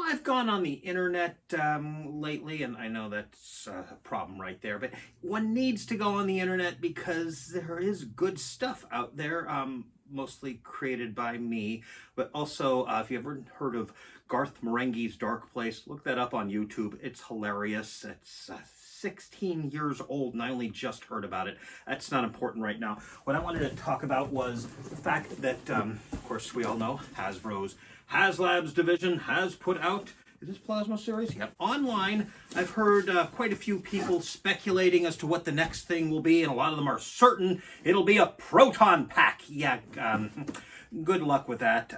I've gone on the internet lately, and I know that's a problem right there, but one needs to go on the internet because there is good stuff out there, mostly created by me, but also, if you ever heard of Garth Marenghi's Dark Place, look that up on YouTube. It's hilarious. It's 16 years old, and I only just heard about it. That's not important right now. What I wanted to talk about was the fact that, of course, we all know Hasbro's HasLabs division has put out, is this Plasma series? Yep. Online, I've heard quite a few people speculating as to what the next thing will be, and a lot of them are certain it'll be a proton pack. Yeah, good luck with that.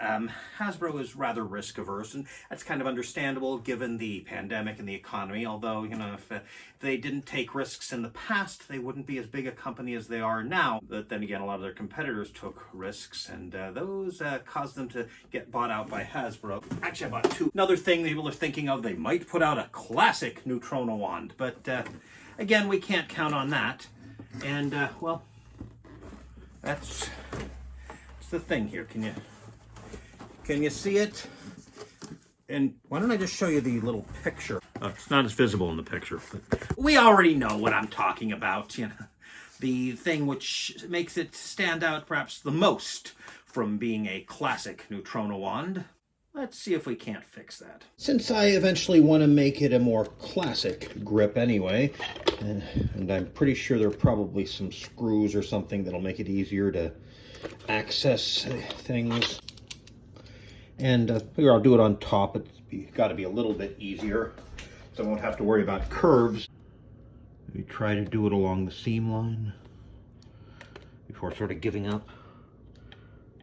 Hasbro is rather risk averse, and that's kind of understandable given the pandemic and the economy. Although, you know, if they didn't take risks in the past, they wouldn't be as big a company as they are now. But then again, a lot of their competitors took risks, and those caused them to get bought out by Hasbro. Actually, I bought two. Another thing people are thinking of, they might put out a classic Neutrona wand, but again, we can't count on that. And well, that's the thing here. Can you see it? And why don't I just show you the little picture? Oh, it's not as visible in the picture, but we already know what I'm talking about. You know, the thing which makes it stand out perhaps the most from being a classic Neutrona wand. Let's see if we can't fix that. Since I eventually want to make it a more classic grip anyway, and I'm pretty sure there are probably some screws or something that'll make it easier to access things. And figure I'll do it on top. It's got to be a little bit easier, so I won't have to worry about curves. Maybe try to do it along the seam line before sort of giving up.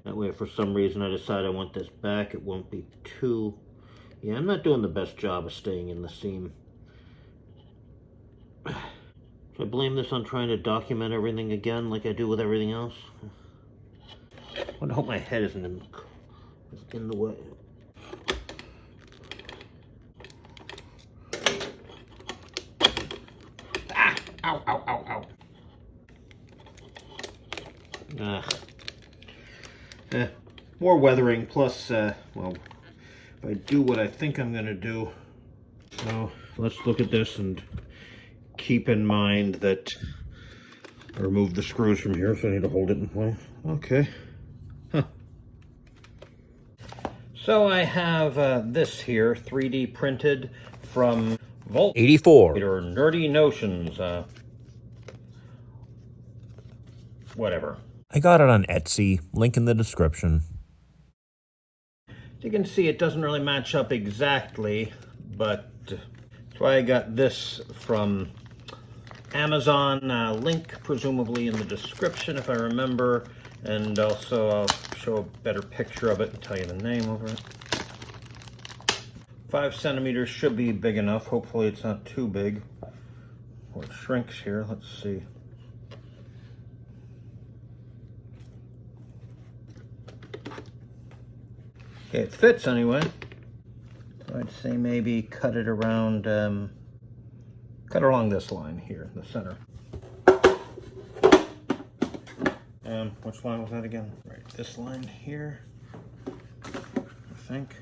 That way, if for some reason I decide I want this back, it won't be too... Yeah, I'm not doing the best job of staying in the seam. Should I blame this on trying to document everything again like I do with everything else? I hope my head isn't in the way. Ah! Ow, ow, ow, ow. More weathering, plus, well, if I do what I think I'm going to do, so let's look at this and keep in mind that I removed the screws from here, so I need to hold it in place. Okay. So I have this here, 3D printed from Vault 84, or Nerdy Notions, whatever. I got it on Etsy, link in the description. As you can see, it doesn't really match up exactly, but that's why I got this from Amazon. Link presumably in the description if I remember, and also I'll show a better picture of it and tell you the name over it. 5 centimeters should be big enough. Hopefully it's not too big. Well, it shrinks here. Let's see. Okay, it fits anyway. So I'd say maybe cut it around, cut it along this line here in the center. Which line was that again? Right, this line here, I think.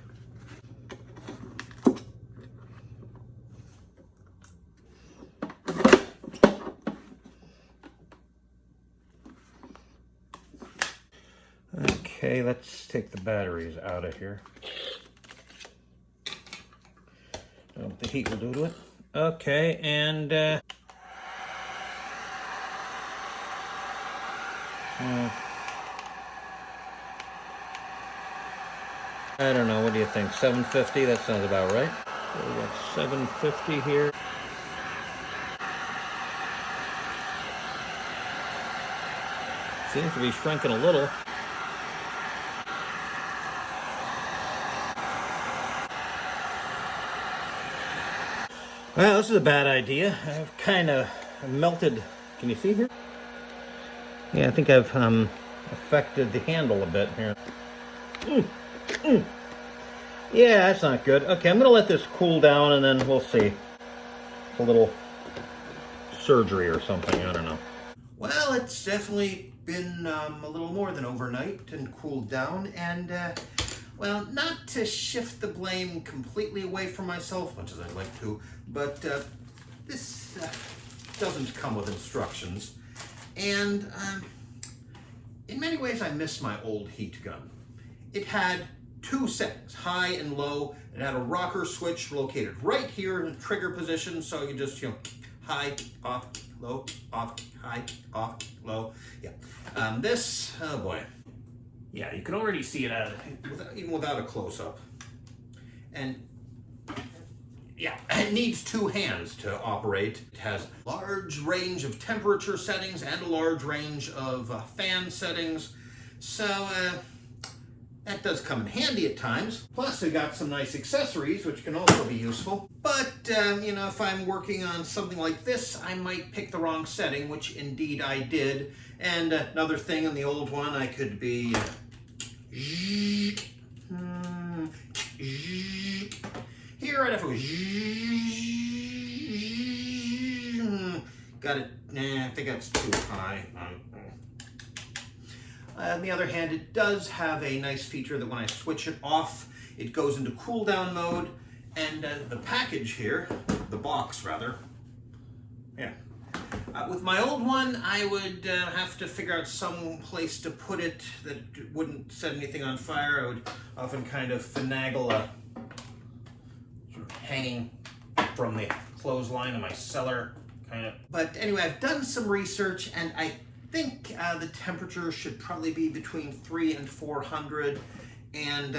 Okay, let's take the batteries out of here. The heat will do to it. Okay, and I don't know, what do you think? 750? That sounds about right. So we got 750 here. Seems to be shrinking a little. Well, this is a bad idea. I've kind of melted. Can you see here? Yeah, I think I've affected the handle a bit here. Yeah, that's not good. Okay, I'm going to let this cool down and then we'll see. A little surgery or something, I don't know. Well, it's definitely been a little more than overnight and cooled down, and Well, not to shift the blame completely away from myself, much as I'd like to, but this doesn't come with instructions. And in many ways, I miss my old heat gun. It had 2 settings, high and low. It had a rocker switch located right here in the trigger position, so you just, high, off, low, off, high, off, low. Yeah. This, oh boy. Yeah, you can already see it even without a close-up. And yeah, it needs 2 hands to operate. It has a large range of temperature settings and a large range of fan settings. So that does come in handy at times. Plus, we got some nice accessories, which can also be useful. But, if I'm working on something like this, I might pick the wrong setting, which indeed I did. And another thing on the old one, I could be... Here, I'd have to go... Got it. Nah, I think that's too high. On the other hand, it does have a nice feature that when I switch it off, it goes into cool down mode, and the package here, the box rather, yeah. With my old one, I would have to figure out some place to put it that wouldn't set anything on fire. I would often kind of finagle a sort of hanging from the clothesline of my cellar, kind of. But anyway, I've done some research, and I think the temperature should probably be between 300 and 400, and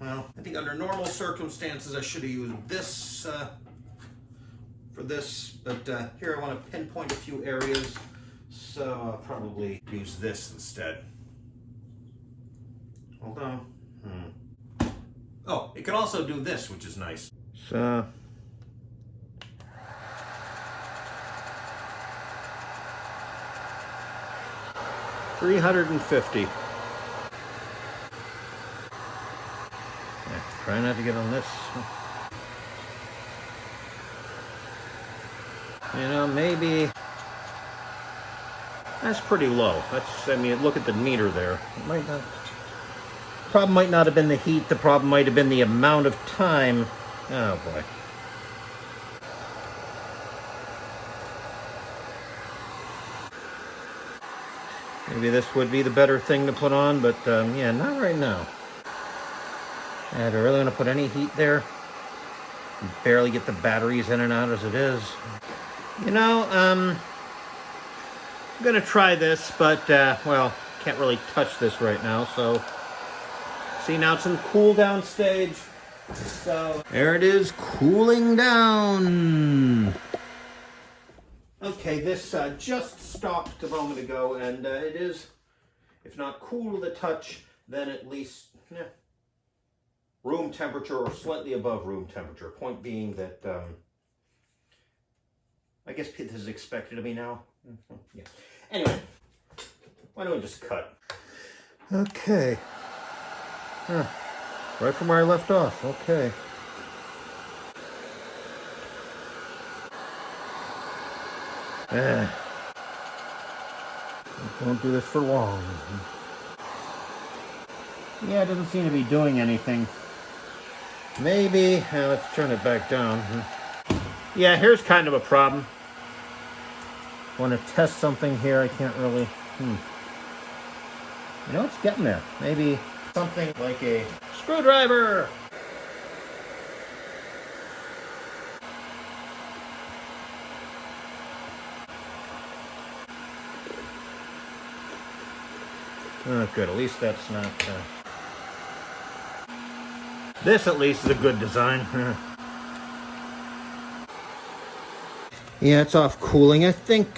well, I think under normal circumstances I should have used this for this, but here I want to pinpoint a few areas, so I'll probably use this instead. Hold on. Oh, it can also do this, which is nice. So 350. Yeah, try not to get on this. Maybe that's pretty low. Look at the meter there. It might not. Problem might not have been the heat. The problem might have been the amount of time. Oh boy. Maybe this would be the better thing to put on, but yeah, not right now. Do I really want to put any heat there? You barely get the batteries in and out as it is. I'm gonna try this, but well, can't really touch this right now, so see, now it's in cool down stage. So there it is, cooling down. Okay, this just stopped a moment ago, and it is, if not cool to the touch, then at least room temperature or slightly above room temperature. Point being that I guess this is expected of me now. Yeah. Anyway, why don't we just cut? Okay. Right from where I left off. Okay. Don't do this for long. Yeah, it doesn't seem to be doing anything. Maybe, let's turn it back down. Yeah, here's kind of a problem. Want to test something here, I can't really, it's getting there. Maybe something like a screwdriver. Oh, good. At least that's not... This, at least, is a good design. Yeah, it's off cooling. I think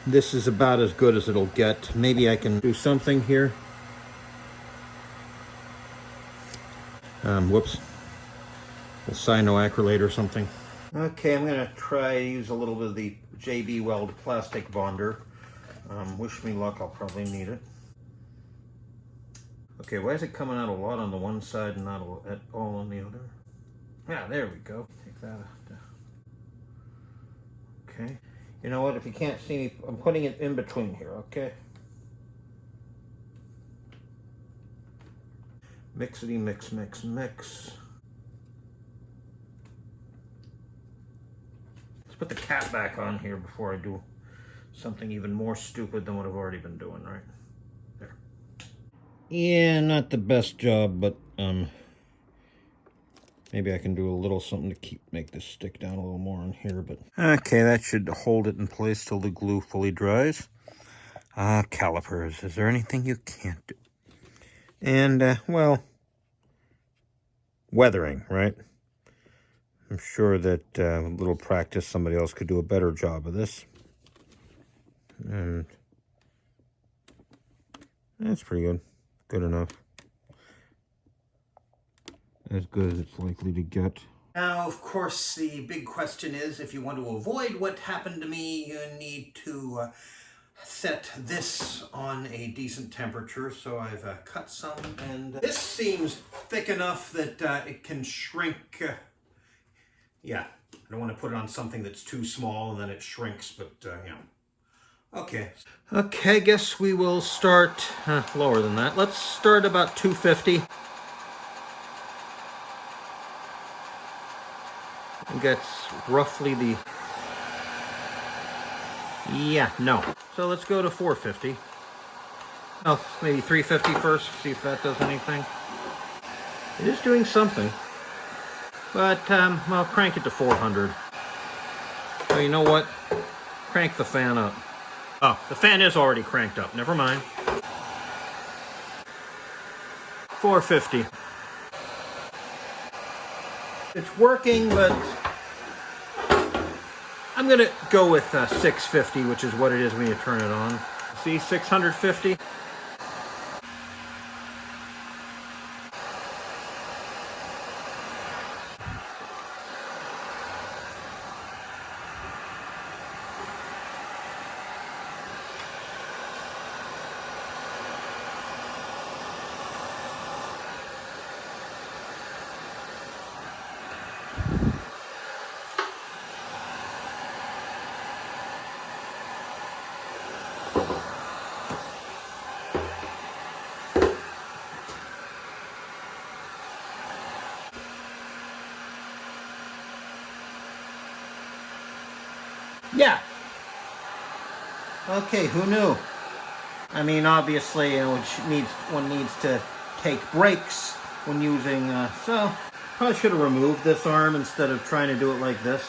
this is about as good as it'll get. Maybe I can do something here. Whoops. A cyanoacrylate or something. Okay, I'm going to try to use a little bit of the JB Weld plastic bonder. Wish me luck, I'll probably need it. Okay, why is it coming out a lot on the one side and not at all on the other? Yeah, there we go. Take that out. Okay. You know what? If you can't see me, I'm putting it in between here, okay? Mixity mix, mix, mix. Let's put the cap back on here before I do something even more stupid than what I've already been doing, right? There. Yeah, not the best job, but maybe I can do a little something to make this stick down a little more on here, but okay, that should hold it in place till the glue fully dries. Calipers, is there anything you can't do? And well, weathering, right? I'm sure that with a little practice, somebody else could do a better job of this. And that's pretty good. Good enough. As good as it's likely to get. Now, of course, the big question is, if you want to avoid what happened to me, you need to set this on a decent temperature. So I've cut some, and this seems thick enough that it can shrink. Yeah, I don't want to put it on something that's too small and then it shrinks, but you know. Okay. Okay, I guess we will start lower than that. Let's start about 250. That's roughly the... Yeah, no. So let's go to 450. Oh, maybe 350 first, see if that does anything. It is doing something. But, I'll crank it to 400. So you know what? Crank the fan up. Oh, the fan is already cranked up. Never mind. 450. It's working, but I'm going to go with 650, which is what it is when you turn it on. See, 650. Yeah. Okay, who knew? I mean, obviously, you know, one needs to take breaks when using, so probably should have removed this arm instead of trying to do it like this.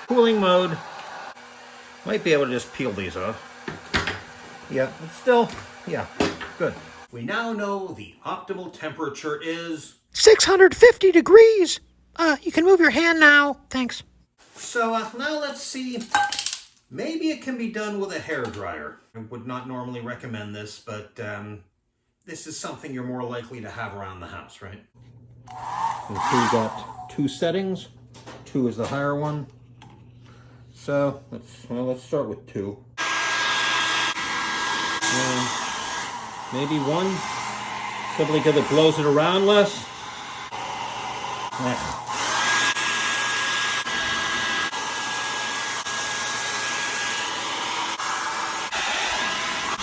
Cooling mode. Might be able to just peel these off. Yeah, but still, yeah, good. We now know the optimal temperature is 650 degrees. You can move your hand now. Thanks. So now let's see, maybe it can be done with a hairdryer. I would not normally recommend this, but this is something you're more likely to have around the house, right? And so we've got 2 settings. 2 is the higher one. So let's start with 2. And maybe 1, simply because it blows it around less.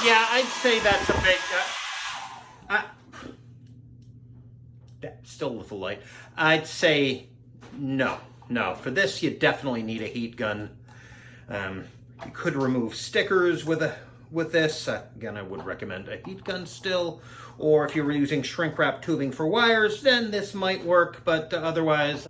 Yeah, I'd say that's a big... still with the light. I'd say no. For this, you definitely need a heat gun. You could remove stickers with this. Again, I would recommend a heat gun still. Or if you were using shrink wrap tubing for wires, then this might work. But otherwise,